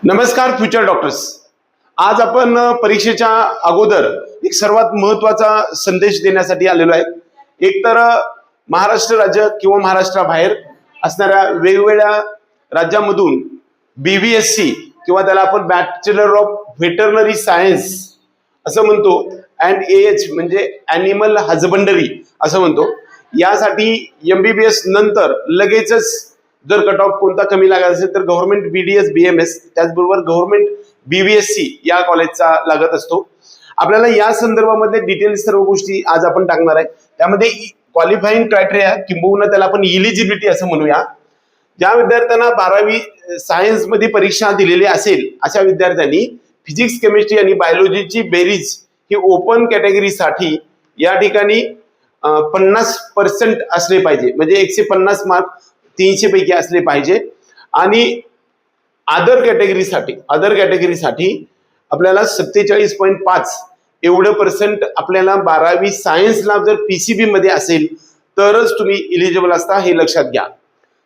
नमस्कार future doctors. आज आपण परीक्षेच्या अगोदर एक सर्वात महत्वाचा संदेश देण्यासाठी आलेलो आहे. एकतर महाराष्ट्र राज्य किंवा महाराष्ट्राबाहेर असणाऱ्या वेगवेगळ्या राज्यामधून BVSC किंवा त्याला आपण बॅचलर ऑफ व्हेटरनरी सायन्स असं म्हणतो अँड AH म्हणजे ॲनिमल हजबंडरी असं म्हणतो. यासाठी MBBS नंतर लगेचच जर कट ऑफ कोणता कमी लागत असेल तर गव्हर्नमेंट BDS BMS त्याचबरोबर गव्हर्नमेंट BVSC या कॉलेजचा लागत असतो. आपल्याला या संदर्भामध्ये डिटेल सर्व गोष्टी आज आपण टाकणार आहे. त्यामध्ये क्वालिफाईंग क्रायटेरिया किंबहुना त्याला आपण इलिजिबिलिटी असं म्हणूया. ज्या विद्यार्थ्यांना 12वी सायन्स मध्ये परीक्षा दिलेली असेल अशा विद्यार्थ्यांनी फिजिक्स केमिस्ट्री आणि बायोलॉजीची बेरीज ही ओपन कॅटेगरीसाठी या ठिकाणी 50% असले पाहिजे. म्हणजे 150 मार्क 300 पैकी असले पाहिजे. आणि अदर कॅटेगरीसाठी आपल्याला 47.5 एवढं पर्सेंट आपल्याला 12वी सायन्सला जर PCB मध्ये असेल तरच तुम्ही इलिजिबल असता, हे लक्षात घ्या.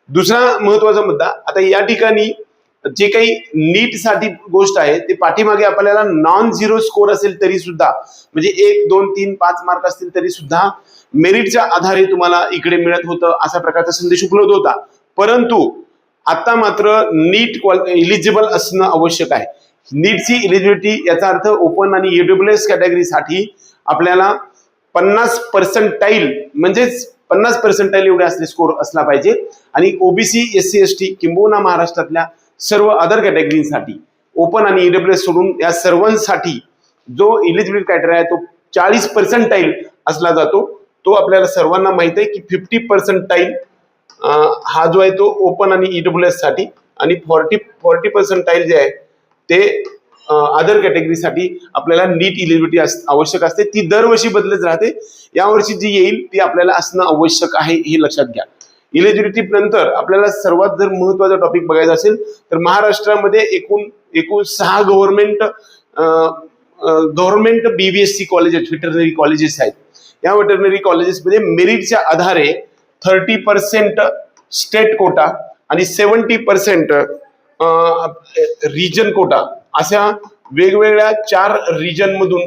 दुसरा महत्वाचा मुद्दा, आता या ठिकाणी जे काही नीट साठी गोष्ट आहे ते पाठीमागे आपल्याला नॉन झिरो स्कोर असेल तरी सुद्धा, म्हणजे 1, 2, 3, 5 मार्क असतील तरी सुद्धा मेरिटच्या आधारे तुम्हाला इकडे मिळत होतं, असा प्रकारचा संदेश उपलब्ध होता. परंतु आता मात्र नीट इलिजिबल असणं आवश्यक आहे. नीटची इलिजिबिलिटी याचा अर्थ ओपन आणि EWS कॅटेगरीसाठी आपल्याला 50% म्हणजेच 50% एवढे असले स्कोर असला पाहिजे. आणि OBC SC ST किंबहुना महाराष्ट्रातल्या सर्व अदर कॅटेगरीसाठी ओपन आणि EWS सोडून या सर्वांसाठी जो इलिजिबिलिटी क्रायटेरिया आहे तो 40% असला जातो. तो आपल्याला सर्वांना माहित आहे की 50% हा जो आहे तो ओपन आणि EWS साठी आणि 40% जे आहे ते अदर कॅटेगरीसाठी आपल्याला नीट इलिजिबिलिटी आवश्यक असते. ती दरवर्षी बदलत राहते. यावर्षी जी येईल ती आपल्याला असणं आवश्यक आहे, हे लक्षात घ्या. इलिजिबिलिटी नंतर आपल्याला सर्वात जर महत्वाचा टॉपिक बघायचा असेल तर महाराष्ट्रामध्ये एकूण 6 government BVSC colleges, veterinary colleges आहेत. या व्हेटरनरी कॉलेजेसमध्ये मेरिटच्या आधारे 30% स्टेट कोटा आणि 70% रिजन कोटा अशा वेगवेगळ्या 4 रिजन मधून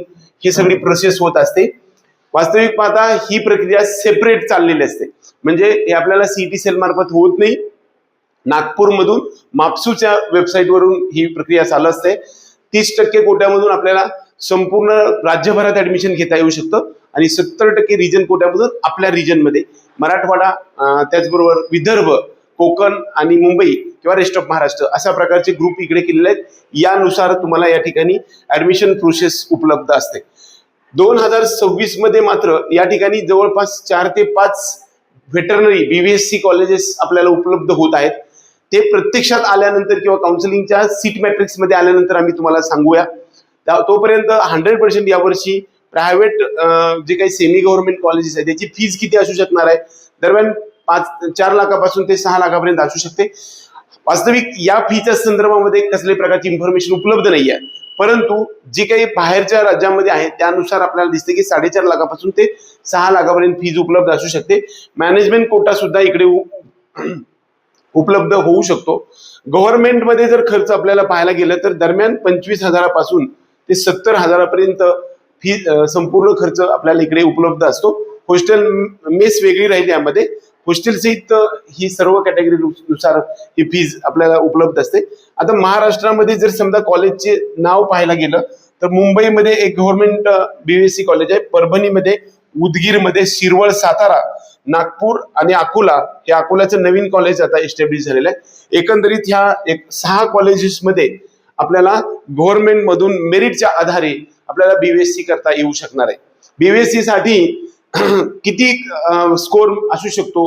ही सगळी प्रोसेस होत असते. वास्तविक पाहता ही प्रक्रिया सेपरेट चाललेली असते. म्हणजे हे आपल्याला CET सेल मार्फत होत नाही. नागपूरमधून मापसूच्या वेबसाईटवरून ही प्रक्रिया चालू असते. 30% कोट्यामधून आपल्याला संपूर्ण राज्यभरात ऍडमिशन घेता येऊ शकतं आणि 70% रिजन कोट्यामधून आपल्या रिजनमध्ये मराठवाडा, त्याचबरोबर विदर्भ, कोकण आणि मुंबई किंवा रेस्ट ऑफ महाराष्ट्र अशा प्रकारचे ग्रुप इकडे केलेले आहेत. यानुसार तुम्हाला या ठिकाणी ऍडमिशन प्रोसेस उपलब्ध असते. 2026 मध्ये मात्र या ठिकाणी जवळपास 4 ते 5 व्हेटरनरी BVSC कॉलेजेस आपल्याला उपलब्ध होत आहेत. ते प्रत्यक्षात आल्यानंतर किंवा काउन्सिलिंगच्या सीट मॅट्रिक्स मध्ये आल्यानंतर आम्ही तुम्हाला सांगूया. तोपर्यंत 100% यावर्षी प्रायव्हेट जे काही सेमी गव्हर्नमेंट कॉलेजेस आहेत त्याची फीज किती असू शकणार आहे, दरम्यान 4 लाखापासून ते 6 लाखापर्यंत असू शकते. वास्तविक या फीच्या संदर्भामध्ये कसल्याही प्रकारची इन्फॉर्मेशन उपलब्ध नाही आहे. परंतु जे काही बाहेरच्या राज्यामध्ये आहे त्यानुसार आपल्याला दिसते की 4.5 लाखापासून ते 6 लाखापर्यंत फीज उपलब्ध असू शकते. मॅनेजमेंट कोटा सुद्धा इकडे उपलब्ध होऊ शकतो. गव्हर्नमेंटमध्ये जर खर्च आपल्याला पाहायला गेलं तर दरम्यान 25,000 पासून ते 70,000 पर्यंत फी संपूर्ण खर्च आपल्याला इकडे उपलब्ध असतो. हॉस्टेल मेस वेगळी राहील. यामध्ये हॉस्टेल सहित ही सर्व कॅटेगरी नुसार ही फीज आपल्याला उपलब्ध असते. आता महाराष्ट्रामध्ये जर समजा कॉलेजचे नाव पाहायला गेलं तर मुंबईमध्ये एक गव्हर्नमेंट BVSC कॉलेज आहे, परभणीमध्ये, उदगीरमध्ये, शिरवळ, सातारा, नागपूर आणि अकोला, हे अकोल्याचं नवीन कॉलेज आता एस्टॅब्लिश झालेलं आहे. एकंदरीत ह्या 6 कॉलेजेसमध्ये आपल्याला गव्हर्नमेंट मधून मेरिटच्या आधारे आपल्याला BVSC करता येऊ शकणार आहे. BVSC साठी किती स्कोर असू शकतो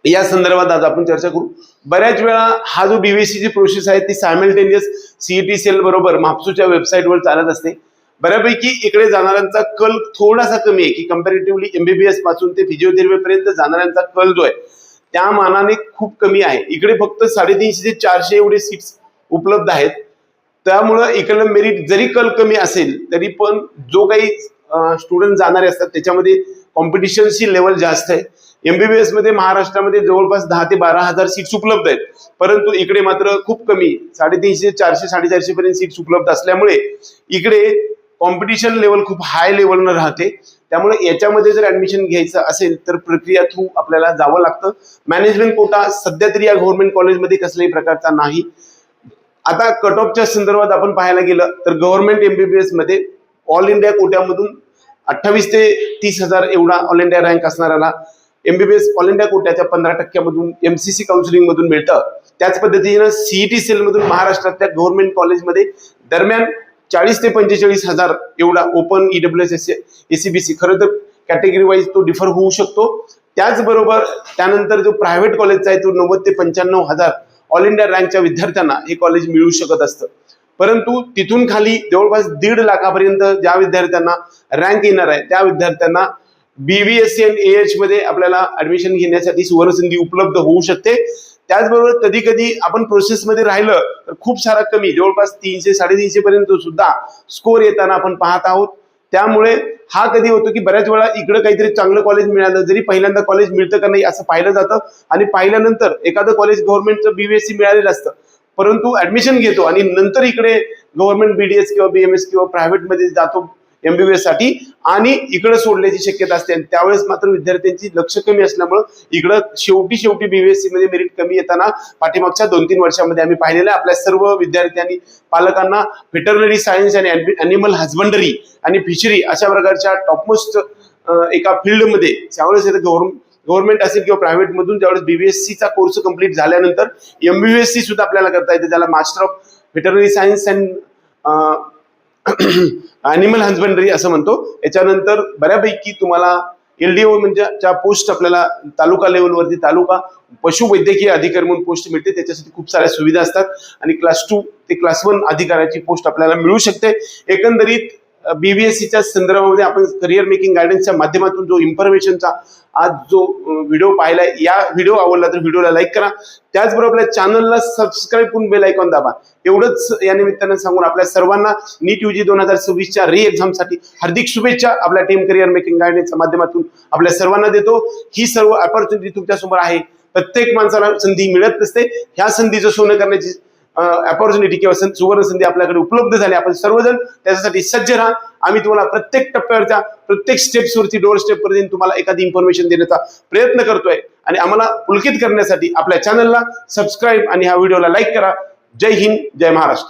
या संदर्भात आज आपण चर्चा करू. बऱ्याच वेळा हा जो BVSC ची प्रोसेस आहे ती सायमल्टेनियस CET सेल बरोबर मापसूच्या वेबसाईटवर चालत असते. बऱ्यापैकी इकडे जाणाऱ्यांचा कल थोडासा कमी आहे की कंपॅरेटिव्हली MBBS पासून ते फिजिओथेरपी पर्यंत जाणाऱ्यांचा कल जो आहे त्या मानाने खूप कमी आहे. इकडे फक्त 350 ते 400 एवढे सीट्स उपलब्ध आहेत. त्यामुळं इकडलं मेरिट जरी कल कमी असेल तरी पण जो काही स्टुडंट जाणारे असतात त्याच्यामध्ये कॉम्पिटिशनची लेवल जास्त आहे. एमबीबीएस मध्ये महाराष्ट्रामध्ये जवळपास 10 ते 12,000 सीट्स उपलब्ध आहेत, परंतु इकडे मात्र खूप कमी 350, 400, 450 पर्यंत सीट्स उपलब्ध असल्यामुळे इकडे कॉम्पिटिशन लेवल खूप हाय लेवलनं राहते. त्यामुळे याच्यामध्ये जर ऍडमिशन घ्यायचं असेल तर प्रक्रिया थ्रू आपल्याला जावं लागतं. मॅनेजमेंट कोटा सध्या तरी या गव्हर्नमेंट कॉलेजमध्ये कसल्याही प्रकारचा नाही. आता कट ऑफच्या संदर्भात आपण पाहायला गेलं तर गव्हर्नमेंट एमबीबीएस मध्ये ऑल इंडिया कोट्यामधून 28 ते 30,000 एवढा ऑल इंडिया रँक असणाऱ्याला एमबीबीएस ऑल इंडिया कोट्याच्या 15% मधून एमसीसी काउन्सिलिंग मधून मिळतं. त्याच पद्धतीनं सीईटी सेल मधून महाराष्ट्रातल्या गव्हर्नमेंट कॉलेजमध्ये दरम्यान 40 ते 45,000 एवढा ओपन ईडब्ल्यूएस एसीबीसी खरं तर कॅटेगरी वाईज तो डिफर होऊ शकतो. त्याचबरोबर त्यानंतर जो प्रायव्हेट कॉलेजचा आहे तो 90 ते 95,000 ऑल इंडिया रँकच्या विद्यार्थ्यांना हे कॉलेज मिळू शकत असतं. परंतु तिथून खाली जवळपास 1.5 लाखापर्यंत ज्या विद्यार्थ्यांना रँक येणार आहे त्या विद्यार्थ्यांना बीबीएससी आणि एएच मध्ये आपल्याला ऍडमिशन घेण्यासाठी सुवर्णसंधी उपलब्ध होऊ शकते. त्याचबरोबर कधी कधी आपण प्रोसेसमध्ये राहिलं तर खूप सारा कमी जवळपास 300, 350 पर्यंत सुद्धा स्कोर येताना आपण पाहत आहोत. त्यामुळे हा कधी होतो की बऱ्याच वेळा इकडे काहीतरी चांगलं कॉलेज मिळालं जरी पहिल्यांदा कॉलेज मिळतं का नाही असं पाहिलं जातं आणि पाहिल्यानंतर एखादं कॉलेज गव्हर्नमेंटचं बीबीएससी मिळालेलं असतं, परंतु ऍडमिशन घेतो आणि नंतर इकडे गव्हर्नमेंट बीडीएस किंवा बीएमएस किंवा प्रायव्हेट मध्ये जातो एमबीबीएस साठी आणि इकडे सोडण्याची शक्यता असते. आणि त्यावेळेस मात्र विद्यार्थ्यांची लक्ष कमी असल्यामुळे इकडं शेवटी बीबीएससी मध्ये मेरिट कमी येताना पाठीमागच्या 2-3 वर्षामध्ये आम्ही पाहिलेलं आपल्या सर्व विद्यार्थ्यांनी पालकांना व्हेटरनरी सायन्स आणि अॅनिमल हजबंडरी आणि फिशरी अशा प्रकारच्या टॉपमोस्ट एका फील्डमध्ये त्यावेळेस गव्हर्नमेंट असेल किंवा प्रायव्हेट मधून ज्यावेळेस बीबीएससीचा कोर्स कंप्लीट झाल्यानंतर एमबीबीएससी सुद्धा आपल्याला करता येते, त्याला master of veterinary science and animal husbandry असं म्हणतो. याच्यानंतर बऱ्यापैकी तुम्हाला एलडीओ म्हणजे पोस्ट आपल्याला तालुका लेवलवरती तालुका पशुवैद्यकीय अधिकारी म्हणून पोस्ट मिळते. त्याच्यासाठी खूप साऱ्या सुविधा असतात आणि क्लास 2 ते क्लास 1 अधिकाऱ्याची पोस्ट आपल्याला मिळू शकते. एकंदरीत बीबीएससीच्या संदर्भामध्ये आपण करिअर मेकिंग गायडन्सच्या माध्यमातून जो इन्फॉर्मेशनचा आज जो व्हिडिओ पाहिलाय, या व्हिडिओ आवडला तर व्हिडिओला लाईक करा. त्याचबरोबर आपल्या चॅनलला सबस्क्राईब करून बेल आयकॉन दाबा. एवढंच या निमित्तानं सांगून आपल्या सर्वांना नीट यूजी 2026च्या री एक्झामसाठी हार्दिक शुभेच्छा आपल्या टीम करिअर मेकिंग गायडन्सच्या माध्यमातून आपल्या सर्वांना देतो. ही सर्व अपॉर्च्युनिटी तुमच्यासमोर आहे. प्रत्येक माणसाला संधी मिळत नसते. ह्या संधीचं सोनं करण्याची अपॉर्च्युनिटी किंवा सुवर्ण संधी आपल्याकडे उपलब्ध झाली. आपण सर्वजण त्याच्यासाठी सज्ज राहा. आम्ही तुम्हाला प्रत्येक टप्प्यावरच्या प्रत्येक स्टेप्सवरती डोअर स्टेप पर्यंत तुम्हाला एखादी इन्फॉर्मेशन देण्याचा प्रयत्न करतोय आणि आम्हाला पुलकित करण्यासाठी आपल्या चॅनलला सबस्क्राईब आणि ह्या व्हिडिओला लाईक करा. जय हिंद, जय महाराष्ट्र.